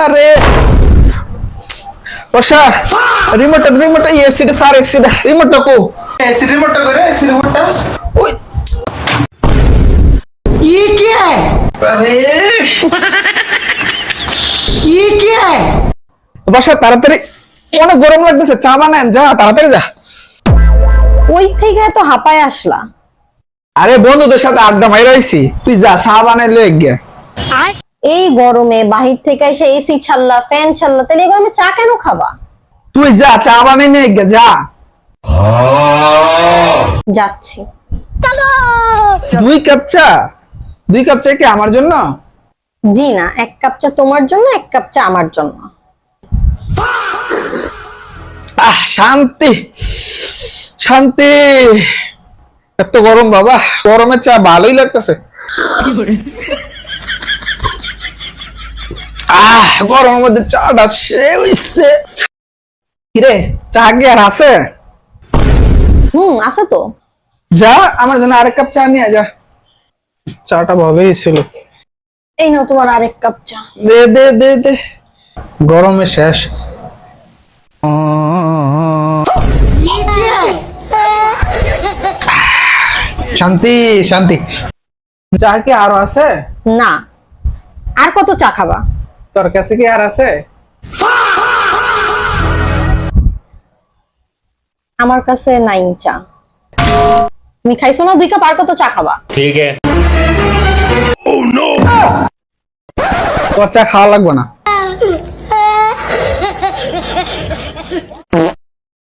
আরে বসা রিমোট এসিটা স্যার এসিটা রিমোটটা কো এসি রিমোটটা করে এসি রিমোটটা ওই ये क्या है? আরে ये क्या है? বসা তাড়াতাড়ি অনেক গরম লাগতেছে চা বানান যা তাড়াতাড়ি যা ওই থেকে তো হাঁপায় আসলা। আরে বন্ধুদের সাথে আড্ডা মাইরা আইছি তুই যা চা বানাই লয়ে গিয়া এই গরমে বাহির থেকে এসে এসি ছাড়লা ফ্যান ছাড়লা তাহলে এই গরমে চা কেন খাবা? তুই যা চা বানাই নিয়ে গিয়া যা যাচ্ছি। দুই কাপ চা কি আমার জন্য? জি না, 1 কাপ চা তোমার জন্য 1 কাপ চা আমার জন্য। শান্তি শান্তি এত গরম বাবা গরমে চা ভালোই লাগতেছে গরমের মধ্যে চাটা সে হইছে কিরে চা কি আর আছে? আছে তো। যা আমার জন্য আরেক কাপ চা নিয়ে যা চাটা ভালোই ছিল এই নাও তোমার আরেক কাপ চা। দে দে দে দে গরমে শেষ ये क्या है? শান্তি শান্তি চা কি আরো আছে? না, আর কত চা খাবা? তোর কাছে কি আর আছে? আমার কাছে নাই চা। তুমি খাইছো না 2 কাপ, আর কত চা খাবা? ठीक है। তোর চা খাওয়া লাগবে না